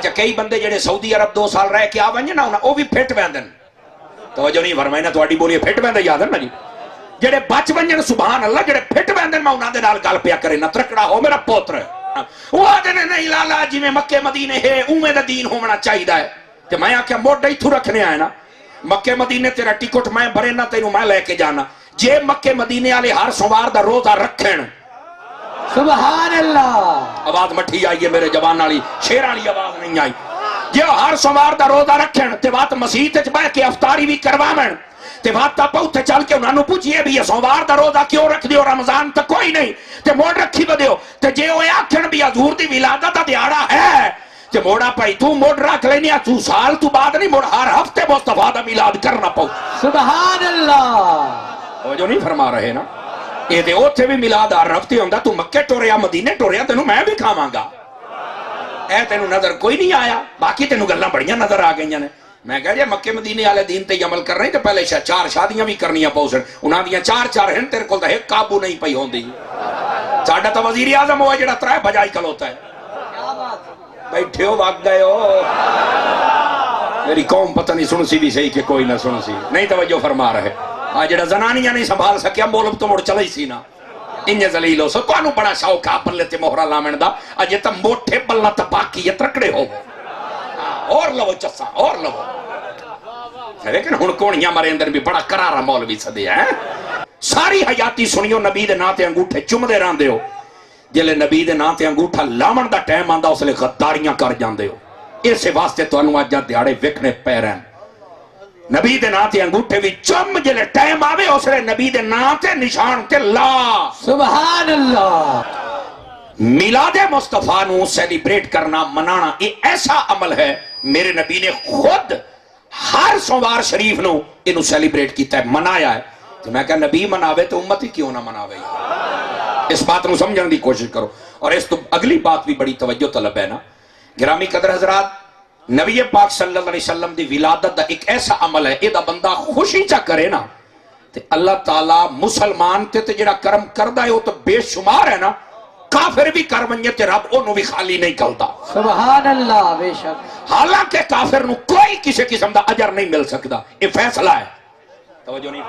اچھا کئی بندے جڑے سعودی عرب 2 سال رہ کے آ ونجے نا وہ بھی پھٹ ویندن توجہ نہیں فرمائی نا تھوڑی بولی پھٹ ویندے یاد ہے نا جی جڑے بچ ونجن سبحان اللہ جڑے پھٹ ویندن میں انہاں دے نال گل پیا کرے نہ ترکڑا ہو میرا پوتر وہ آدھے نے نہیں لالا جی میں مکے مدینے ہے اوے دا دین ہونا چاہیدا ہے تے میں آکھیا موڈا ایتھوں رکھنے آیا نا مکے مدینے تیرا ٹکٹ میں بھرے نہ تینوں میں لے کے جانا جے مکے مدینے والے ہر سوموار دا روزہ رکھن سبحان اللہ آواز مٹھی آئی ہے میرے جوان والی شیر والی آواز نہیں آئی جے ہر سوموار دا روزہ رکھن تے بات مسجد وچ بیٹھ کے افطاری بھی کرواون تے بات تا پوتے چل کے انہاں نوں پوچھئے بھی سوموار دا روزہ کیوں رکھ دیو رمضان تے کوئی نہیں تے موڑ رکھی بدیو تے جے او آکھن بھی حضور دی ولادت دا دیہاڑا ہے تے موڑا پائی تو موڑ رکھ لینیا تو سال تو بعد نہیں موڑ ہر ہفتے مصطفیٰ دا میلاد کرنا پاؤ سبحان اللہ وہ جو نہیں فرما رہے نا یہ دے اوتھے بھی میلاد ہر ہفتے ہوندا تو مکے ٹوریا مدینے ٹوریا تینوں میں بھی کھاواں گا اے تینوں نظر کوئی نہیں آیا باقی تینوں گلاں بڑیاں نظر آ گئیاں نے میں کہا جی مکے مدینے والے دین تے عمل کر رہے ہیں تو پہلے 4 شادیاں بھی کرنیاں پاؤ انہاں دیاں 4 ہیں تیرے کول تے ایک قابو نہیں پئی ہوندی ساڈا تے وزیر اعظم ہوا جڑا 3 بجائی کھلوتا ہے بیٹھے ہو وقت گئے ہو میری قوم پتہ نہیں سن سی بھی صحیح کہ کوئی نہ سن سی نہیں توجہ فرما رہے جڑا زنانیاں نہیں سنبھال سکیا مولب تو مڑ چلا ہی سی نا انجے ذلیل ہو سو تو بڑا شوق آ بلے تے مہرہ لامن دا اجے تا موٹھے بلنا تا باقی یہ ترکڑے ہو اور لو چسا اور لو لیکن ہن کونیاں مارے اندر بھی بڑا کرارا مولوی سدے ہیں ساری حیاتی سنیو نبی دے ناں تے انگوٹھے چمدے راندے ہو جلے نبی دے ناں تے انگوٹھا لامن دا ٹائم آندا اس لئے غداریاں کر جاندے ہو اسے واسطے تو انو آجا دیاڑے وکھنے پہ رہن نبی دے ناں تے انگوٹھے بھی چم جلے ٹائم آوے اس لئے نبی دے ناں تے نشان تے لا سبحان اللہ میلاد مصطفیٰ نو سیلیبریٹ کرنا منانا یہ ایسا عمل ہے میرے نبی نے خود ہر سوموار شریف نو انو سیلیبریٹ کیتا ہے منایا ہے تو میں کہا نبی مناوے تو امت ہی کیوں نہ مناوے اس بات نو سمجھنے دی کوشش کرو اور اس تو اگلی بات بھی بڑی توجہ طلب ہے نا گرامی قدر حضرات نبی پاک صلی اللہ علیہ وسلم دی ولادت دا ایک ایسا عمل ہے یہ دا بندہ خوشی چا کرے نا تے اللہ تعالیٰ مسلمان تے جڑا کرم کردہ ہے وہ تو بے شمار ہے نا کافر بھی کر ونجے تے رب انہوں بھی خالی نہیں کلتا سبحان اللہ بے شک حالانکہ کافر نو کوئی کسی قسم دا اجر نہیں مل سکتا یہ فیصلہ ہے توجہ نہیں